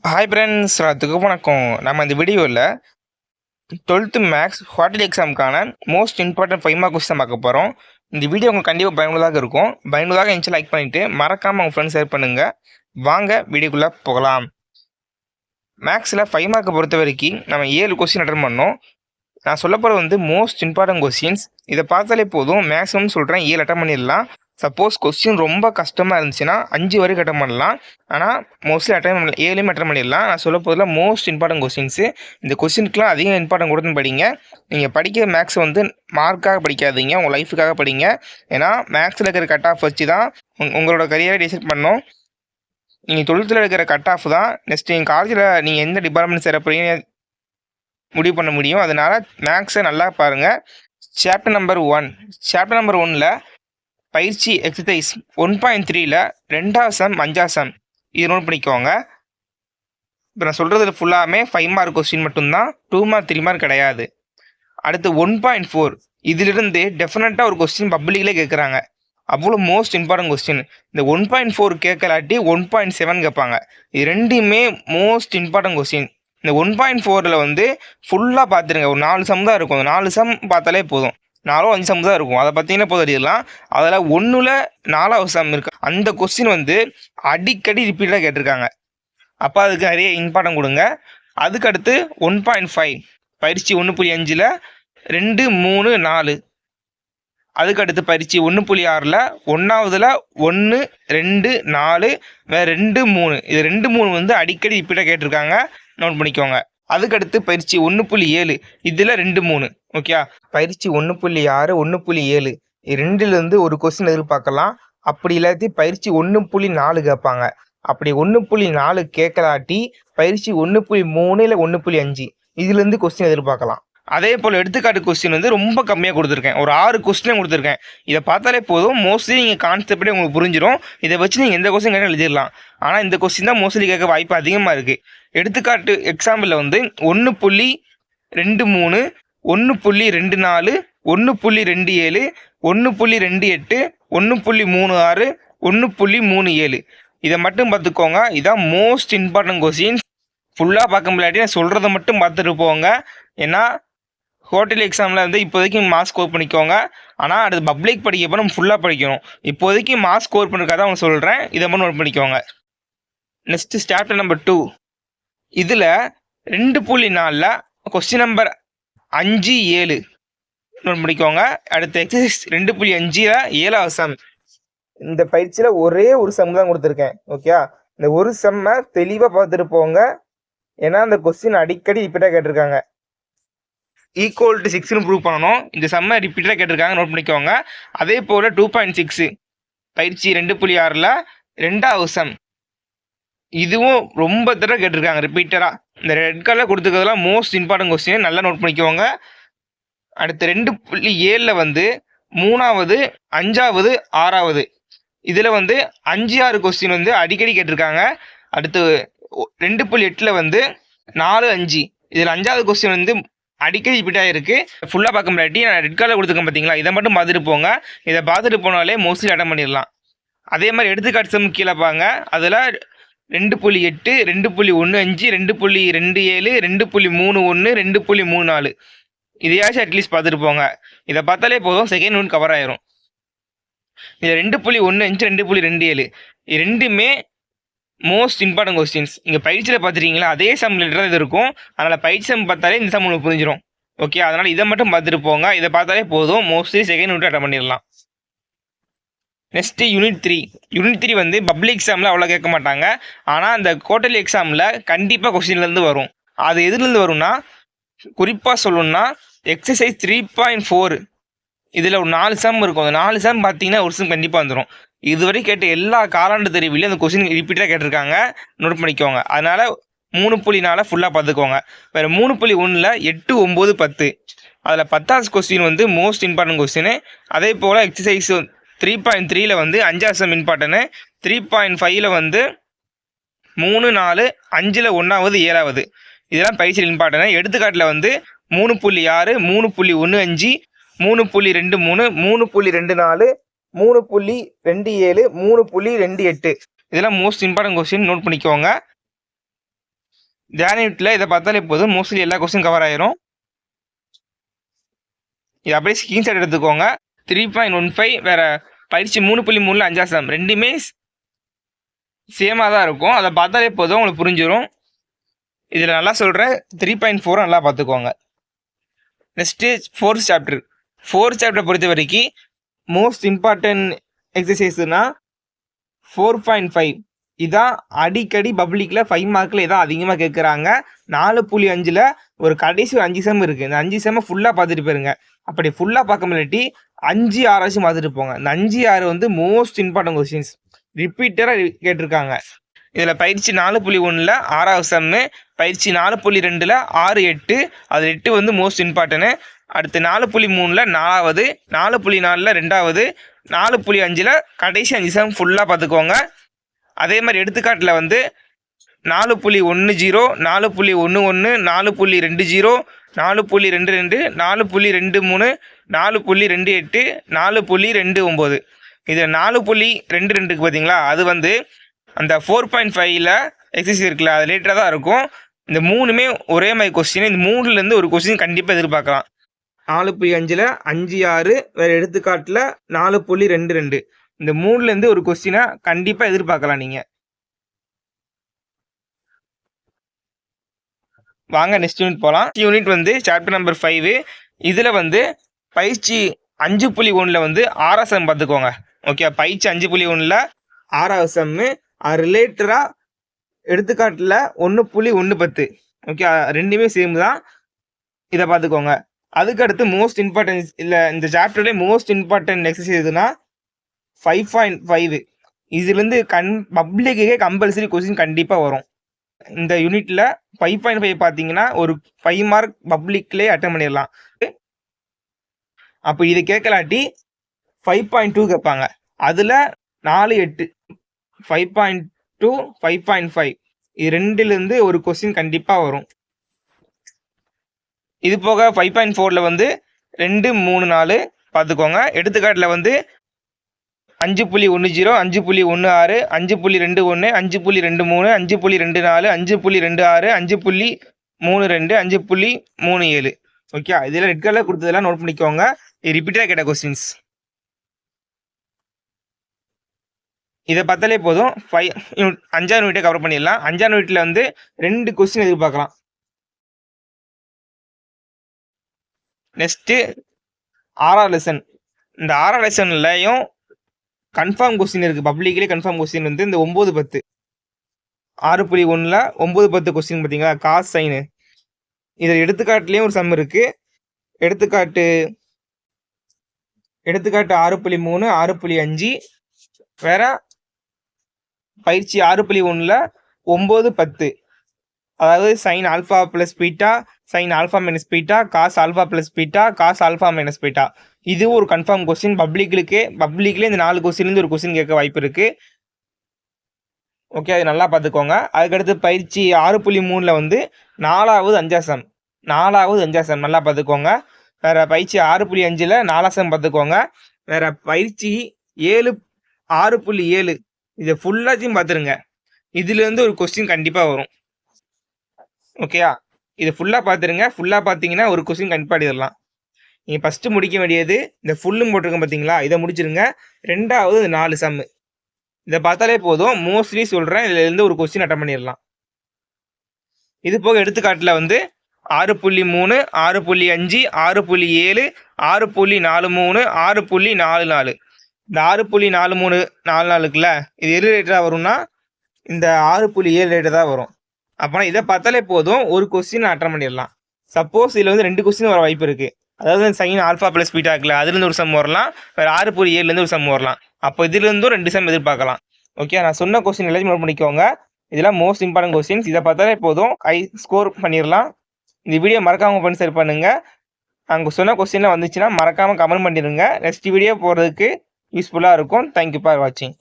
Hi friends, எல்லாத்துக்கும் வணக்கம். நம்ம இந்த வீடியோவில் 12th மேக்ஸ் குவார்டர்லி எக்ஸாமுக்கான மோஸ்ட் இம்பார்ட்டன்ட் 5 மார்க் கொஸ்டின் பார்க்க போகிறோம். இந்த வீடியோ உங்களுக்கு கண்டிப்பாக பயனுள்ளதாக இருக்கும். பயனுள்ளதாக இருந்துச்சு லைக் பண்ணிவிட்டு மறக்காமல் உங்கள் ஃப்ரெண்ட்ஸ் ஷேர் பண்ணுங்கள். வாங்க வீடியோக்குள்ளே போகலாம். மேக்ஸில் 5 மார்க்கை பொறுத்த வரைக்கும் நம்ம 7 கொஸ்டின் அட்டன் பண்ணோம். நான் சொல்ல போகிறது வந்து மோஸ்ட் இம்பார்ட்டன்ட் கொஸ்டின்ஸ். இதை பார்த்தாலே போதும், மேக்ஸிமம் சொல்கிறேன் 7 அட்டன் பண்ணிடலாம். சப்போஸ் கொஸ்டின் ரொம்ப கஷ்டமாக இருந்துச்சுன்னா 5 வரைக்கும் அட்டன் பண்ணலாம். ஆனால் மோஸ்ட்லி அட்டன் பண்ணலாம், 7மே அட்டன் பண்ணிடலாம். நான் சொல்ல போதில் மோஸ்ட் இம்பார்ட்டன்ட் கொஸ்டின்ஸு. இந்த கொஸ்டினுக்குலாம் அதிகம் இம்பார்ட்டன் கொடுத்து படிங்க. நீங்கள் படிக்கிற மேக்ஸ் வந்து மார்க்காக படிக்காதீங்க, உங்கள் லைஃபுக்காக படிங்க. ஏன்னா மேக்ஸில் இருக்கிற கட் ஆஃப் வச்சு தான் உங்களோட கரியரை டிசைட் பண்ணணும். நீங்கள் 12th இருக்கிற கட் ஆஃப் தான் நெக்ஸ்ட் நீங்கள் காலேஜில் நீங்கள் எந்த டிபார்ட்மெண்ட் சேர போகிறீங்க முடிவு பண்ண முடியும். அதனால் மேக்ஸை நல்லா பாருங்கள். சாப்டர் நம்பர் 1ல் பயிற்சி எக்ஸசைஸ் 1.3ல் 2வது சம் 5வது சம் இது நோட் பண்ணிக்கோங்க. இப்போ நான் சொல்கிறது ஃபுல்லாமே 5 மார்க் கொஸ்டின் மட்டும்தான், 2 மார்க் 3 மார்க் கிடையாது. அடுத்து 1.4 இதிலிருந்து டெஃபினட்டாக ஒரு கொஸ்டின் பப்ளிக்லேயே கேட்குறாங்க. அவ்வளோ மோஸ்ட் இம்பார்ட்டன்ட் கொஸ்டின். இந்த 1.4 கேட்கலாட்டி 1.7 கேட்பாங்க. இது ரெண்டுமே மோஸ்ட் இம்பார்ட்டன்ட் கொஸ்டின். இந்த 1.4ல் வந்து ஃபுல்லாக பார்த்துருங்க. ஒரு 4 சம் தான் இருக்கும். 4 சம் பார்த்தாலே போதும். 4-5 சம் தான் இருக்கும். அதை பார்த்தீங்கன்னா போதும் அறியலாம். அதில் 1ல் 4வது சம் இருக்குது. அந்த கொஸ்டின் வந்து அடிக்கடி ரிப்பீட்டாக கேட்டிருக்காங்க. அப்போ அதுக்கு நிறைய இம்பார்ட்டன் கொடுங்க. அதுக்கடுத்து 1.5 பயிற்சி 1.5ல் 2, 3, 4. அதுக்கடுத்து பயிற்சி 1.6ல் 1வதுல 1, 2, 4, வேறு 2, 3. இது 2, 3 வந்து அடிக்கடி ரிப்பீட்டாக கேட்டிருக்காங்க, நோட் பண்ணிக்கோங்க. அதுக்கடுத்து பயிற்சி 1.7 இதில் 2, 3. ஓகே, பயிற்சி 1.6, 1.7 ரெண்டுலேருந்து ஒரு கொஸ்டின் எதிர்பார்க்கலாம். அப்படி இல்லாட்டி பயிற்சி 1.4 கேட்பாங்க. அப்படி 1.4 கேட்கலாட்டி பயிற்சி 1.3 இல்லை 1.5 இதுலேருந்து கொஸ்டின் எதிர்பார்க்கலாம். அதே போல் எடுத்துக்காட்டு கொஸ்டின் வந்து ரொம்ப கம்மியாக கொடுத்துருக்கேன். ஒரு 6 கொஸ்டின் கொடுத்துருக்கேன். இதை பார்த்தாலே போதும், மோஸ்ட்லி நீங்கள் கான்செப்டே உங்களுக்கு புரிஞ்சிடும். இதை வச்சு நீங்கள் எந்த கொஸ்டின் கேட்டாலும் எழுதிடலாம். ஆனால் இந்த கொஸ்டின் தான் மோஸ்ட்லி கேட்க வாய்ப்பு அதிகமாக இருக்குது. எடுத்துக்காட்டு எக்ஸாம்பிளில் வந்து 1.23, 1.24, 1.27, 1.28, 1.36, 1.37 இதை மட்டும் பார்த்துக்கோங்க. இதான் மோஸ்ட் இம்பார்ட்டன்ட் கொஸ்டின்ஸ். ஃபுல்லாக பார்க்க முடியாட்டி நான் சொல்கிறத மட்டும் பார்த்துட்டு போங்க. ஏன்னா குவார்டர்லி எக்ஸாமில் வந்து இப்போதைக்கு மார்க்ஸ் ஸ்கோர் பண்ணிக்கோங்க. ஆனால் அடுத்து பப்ளிக் படிக்கப்போ நம்ம ஃபுல்லாக படிக்கணும். இப்போதைக்கு மார்க்ஸ் ஸ்கோர் பண்ணுறதுக்காக அவங்க சொல்கிறேன், இதை மட்டும் நோட் பண்ணிக்கோங்க. நெக்ஸ்ட்டு சாப்டர் நம்பர் 2 இதில் 2.4ல் கொஸ்டின் நம்பர் 5, 7 நோட் பண்ணிக்கோங்க. அடுத்து எக்ஸசைஸ் 2.5ல் 7வது சம். இந்த பயிற்சியில் ஒரே ஒரு சம் தான் கொடுத்துருக்கேன். ஓகே, இந்த ஒரு சம்மை தெளிவாக பார்த்துட்டு போங்க. ஏன்னா அந்த கொஸ்டின் அடிக்கடி ரிப்பீட்டாக கேட்டிருக்காங்க. ஈக்குவல் டு 6ன்னு ப்ரூவ் பண்ணணும். இந்த சம்மை ரிப்பீட்டாக கேட்டிருக்காங்க, நோட் பண்ணிக்கோங்க. அதே போல் 2.6 பயிற்சி 2.6ல் 2வது சம். இதுவும் ரொம்ப தடவை கேட்டிருக்காங்க ரிப்பீட்டடாக. இந்த ரெட் கலர் கொடுத்துக்கிறதுலாம் மோஸ்ட் இம்பார்ட்டன்ட் கொஸ்டின், நல்லா நோட் பண்ணிக்கோங்க. அடுத்து 2.7ல் வந்து 3வது, 5வது, 6வது இதில் வந்து 5, 6 கொஸ்டின் வந்து அடிக்கடி கேட்டிருக்காங்க. அடுத்து 2.8ல் வந்து 4, 5 இதில் 5வது கொஸ்டின் வந்து அடிக்கடி ரிப்பீட்டாக இருக்குது. ஃபுல்லாக பார்க்க முடியாட்டி நான் ரெட் கலர் கொடுத்துருக்கேன் பார்த்தீங்களா, இதை மட்டும் பார்த்துட்டு போங்க. இதை பார்த்துட்டு போனாலே மோஸ்ட்லி அட்டன் பண்ணிடலாம். அதே மாதிரி எடுத்துக்காட்டு சம் கீழே பாங்க. அதில் 2.8, 2.15, 2.27, 2.31, 2.34 இதையாச்சும் அட்லீஸ்ட் பார்த்துட்டு போங்க. இதை பார்த்தாலே போதும், செகண்ட் ஒன் கவர் ஆயிரும். இது 2.15, 2.27 இது ரெண்டுமே மோஸ்ட் இம்பார்ட்டன்ட் கொஸ்டின்ஸ். இங்கே பயிற்சியில் பார்த்துருக்கீங்களா, அதே சம் ரிலேட்டடாக இது இருக்கும். அதனால் பயிற்சி சம் பார்த்தாலே இந்த சம் உங்களுக்கு புரிஞ்சிடும். ஓகே, அதனால் இதை மட்டும் பார்த்துட்டு போங்க. இதை பார்த்தாலே போதும், மோஸ்ட்லி செகண்ட் ஒன் அட்டன் பண்ணிடலாம். நெக்ஸ்ட்டு யூனிட் 3 வந்து பப்ளிக் எக்ஸாமில் அவ்வளோ கேட்க மாட்டாங்க. ஆனால் அந்த குவார்டர்லி எக்ஸாமில் கண்டிப்பாக கொஸ்டின்லேருந்து வரும். அது எதுலேருந்து வரும்னா, குறிப்பாக சொல்லணும்னா எக்ஸசைஸ் 3.4 இதில் ஒரு 4 சம் இருக்கும். அந்த 4 சம் பார்த்தீங்கன்னா ஒரு சம் கண்டிப்பாக வந்துடும். இதுவரை கேட்ட எல்லா காலாண்டு தெரிவிலையும் அந்த கொஸ்டின் ரிப்பீட்டாக கேட்டிருக்காங்க, நோட் பண்ணிக்கோங்க. அதனால் 3.4 ஃபுல்லாக பார்த்துக்கோங்க. வேறு 3.1ல் 8, 9, 10 அதில் 10வது கொஸ்டின் வந்து மோஸ்ட் இம்பார்ட்டன்ட் கொஸ்டின். அதே போல் எக்ஸசைஸ் 3.3ல் வந்து 5வது சம் இம்பார்ட்டனு. 3.5ல் வந்து 3, 4, 5ல் 1வது, 7வது இதெல்லாம் பயிற்சியில் இம்பார்ட்டனு. எடுத்துக்காட்டில் வந்து 3.6, 3.15, 3.23, 3.24, 3.27, 3.28 இதெல்லாம் மோஸ்ட் இம்பார்ட்டன்ட் கொஸ்டின், நோட் பண்ணிக்கோங்க. ஜான்யூட்டில் இதை பார்த்தாலே போதும், மோஸ்ட்லி எல்லா கொஸ்டின் கவர் ஆயிரும். இது அப்படியே ஸ்க்ரீன்ஷாட் எடுத்துக்கோங்க. 3.15 வேற பயிற்சி 3.3ல 5ஆம் சம் ரெண்டுமே சேமாக தான் இருக்கும். அதை பார்த்தாலே போதும் உங்களுக்கு புரிஞ்சிடும். இதில் நல்லா சொல்கிறேன், 3.4 நல்லா பார்த்துக்கோங்க. நெக்ஸ்ட்டு ஃபோர்த் சாப்டர் பொறுத்த வரைக்கும் மோஸ்ட் இம்பார்ட்டன்ட் எக்ஸசைஸ்னா 4.5. இதான் அடிக்கடி பப்ளிக்கில் 5 மார்க்கில் இதான் அதிகமாக கேட்குறாங்க. 4.5ல் ஒரு கடைசி 5 செம் இருக்குது. இந்த 5 செம்மை ஃபுல்லாக பார்த்துட்டு போயிருங்க. அப்படி ஃபுல்லாக பார்க்க முடியாட்டி 5, 6 பார்த்துட்டு போங்க. இந்த 5, 6 வந்து மோஸ்ட் இம்பார்ட்டன்ட் கொஸ்டின்ஸ் ரிப்பீட்டடாக கேட்டிருக்காங்க. இதில் பயிற்சி 4.1ல் 6வது செம்மு, பயிற்சி 4.2ல் 6, 8. அது 8 வந்து மோஸ்ட் இம்பார்ட்டன்ட்டு. அடுத்து 4.3ல் 4வது, 4.4ல் 2வது, 4.5ல் கடைசி 5 செம் ஃபுல்லாக பார்த்துக்கோங்க. அதே மாதிரி எடுத்துக்காட்டில் வந்து 4.10, 4.11, 4.20, 4.22, 4.23, 4.28, 4.29. இது 4.22க்கு பார்த்தீங்களா, அது வந்து அந்த 4.5ல் எக்ஸசைஸ் இருக்குல்ல, அது லேட்டராக தான் இருக்கும். இந்த 3மே ஒரே மாதிரி கொஸ்டின். இந்த 3லேருந்து ஒரு கொஸ்டின் கண்டிப்பாக எதிர்பார்க்கலாம். 4.5ல் 5, 6 வேறு எடுத்துக்காட்டில் 4.22. இந்த 3லேருந்து ஒரு கொஸ்டினை கண்டிப்பாக எதிர்பார்க்கலாம் நீங்கள். வாங்க நெக்ஸ்ட் யூனிட் போகலாம். யூனிட் வந்து சாப்டர் நம்பர் 5. இதில் வந்து பயிற்சி 5.1ல் வந்து 6ஆம் செம் பார்த்துக்கோங்க. ஓகே, பயிற்சி 5.1ல் 6வது செம்மு. அது ரிலேட்டடாக எடுத்துக்காட்டில் 1.110. ஓகே, ரெண்டுமே சேம் தான். இதை பார்த்துக்கோங்க. அதுக்கடுத்து மோஸ்ட் இம்பார்ட்டன்ஸ் இல்லை, இந்த சாப்டர்லேயே மோஸ்ட் இம்பார்ட்டன்ட் எக்ஸசைஸ் எதுனா 5.5. இதுலேருந்து பப்ளிக்கே கம்பல்சரி கொஸ்டின் கண்டிப்பாக வரும். இந்த யூனிட்டில் 5.5 பார்த்தீங்கன்னா ஒரு 5 மார்க் பப்ளிக்லேயே அட்டன் பண்ணிடலாம். அப்போ இது கேட்கலாட்டி 5.2 கேட்பாங்க. அதில் 4, 8, 5.2, 5.5 இது ரெண்டுலேருந்து ஒரு கொஸ்டின் கண்டிப்பாக வரும். இது போக 5.4ல் வந்து 2, 3, 4 பார்த்துக்கோங்க. எடுத்துக்காட்டில் வந்து 5.10, 5.16, 5.21, 5.23, 5.24, 5.26, 5.32, 5.37. ஓகே, இதில் ரெட் கலர் கொடுத்ததெல்லாம் நோட் பண்ணிக்கோங்க. இது ரிப்பீட்டாக கேட்ட கொஸ்டின்ஸ். இதை பார்த்தாலே போதும் 5ஆம் யூனிட்டை கவர் பண்ணிடலாம். 5ஆம் யூனிட்டில் வந்து 2 கொஸ்டின் எதிர்பார்க்கலாம். நெக்ஸ்ட்டு 6ஆம் லெசன். இந்த 6ஆம் லெசன்லையும் கன்ஃபார்ம் கொஸ்டின் இருக்குது. பப்ளிக்லேயே கன்ஃபார்ம் கொஸ்டின் வந்து இந்த 9, 10. 6.1ல் 9, 10 கொஸ்டின் பார்த்தீங்களா, காஸ் சைனு. இதில் எடுத்துக்காட்டுலேயும் ஒரு சம் இருக்குது. எடுத்துக்காட்டு 6.3, 6.5 வேற பயிற்சி 6.1ல் 9, 10. அதாவது sine alpha plus beta, sine alpha minus beta, cos alpha plus beta, cos alpha minus beta. இது ஒரு கன்ஃபார்ம் கொஸ்டின். பப்ளிக்லேயே இந்த 4 கொஸ்டின்லேருந்து ஒரு கொஸ்டின் கேட்க வாய்ப்பு இருக்குது. ஓகே, அது நல்லா பார்த்துக்கோங்க. அதுக்கடுத்து பயிற்சி 6.3ல் வந்து 4வது 5ஆம் சம். 4வது 5ஆம் சம் நல்லா பார்த்துக்கோங்க. வேறு பயிற்சி 6.5ல் 4ஆம் சம் பார்த்துக்கோங்க. வேறு பயிற்சி 6.7 இதை ஃபுல்லாத்தையும் பார்த்துருங்க. இதுலேருந்து ஒரு கொஸ்டின் கண்டிப்பாக வரும். ஓகேயா, இது ஃபுல்லாக பார்த்துருங்க. ஃபுல்லாக பார்த்தீங்கன்னா ஒரு கொஸ்டின் கண்டிப்பாக எழுதலாம். நீங்கள் ஃபஸ்ட்டு முடிக்க வேண்டியது இந்த ஃபுல்லும் போட்டிருக்கேன் பார்த்தீங்களா, இதை முடிச்சிருங்க. 2வது 4 சம்மு இதை பார்த்தாலே போதும். மோஸ்ட்லி சொல்கிறேன், இதுலேருந்து ஒரு கொஸ்டின் அட்டன் பண்ணிடலாம். இது போக எடுத்துக்காட்டில் வந்து 6.3, 6.5, 6.7, 6.43, 6.44. இந்த 6.4344க்குல இது எது ரேட்டாக வரும்னா இந்த 6.7 ரேட்டு தான் வரும். அப்போனா இதை பார்த்தாலே போதும், ஒரு கொஸ்டின் அட்டன் பண்ணிடலாம். சப்போஸ் இதில் வந்து 2 கொஸ்டின் வர வாய்ப்பு இருக்குது. அதாவது சைன் ஆல்ஃபா ப்ளஸ் பீட்டா இருக்குல்ல, அதுலேருந்து ஒரு சம் வரலாம். வேறு 6.7லேருந்து ஒரு சம் வரலாம். அப்போ இதுலேருந்தும் 2 சம் எதிர்பார்க்கலாம். ஓகே, நான் சொன்ன கொஸ்டின் எல்லாத்தையும் நோட் பண்ணிக்கோங்க. இதெல்லாம் மோஸ்ட் இம்பார்ட்டன்ட் கொஸ்டின்ஸ். இதை பார்த்தாலே போதும், ஸ்கோர் பண்ணிடலாம். இந்த வீடியோ மறக்காமல் பண்ணி சரி பண்ணுங்கள். அங்கே சொன்ன கொஸ்டின்லாம் வந்துச்சுன்னா மறக்காமல் கமெண்ட் பண்ணிடுங்க. நெக்ஸ்ட் வீடியோ போகிறதுக்கு யூஸ்ஃபுல்லாக இருக்கும். தேங்க்யூ ஃபார் வாட்சிங்.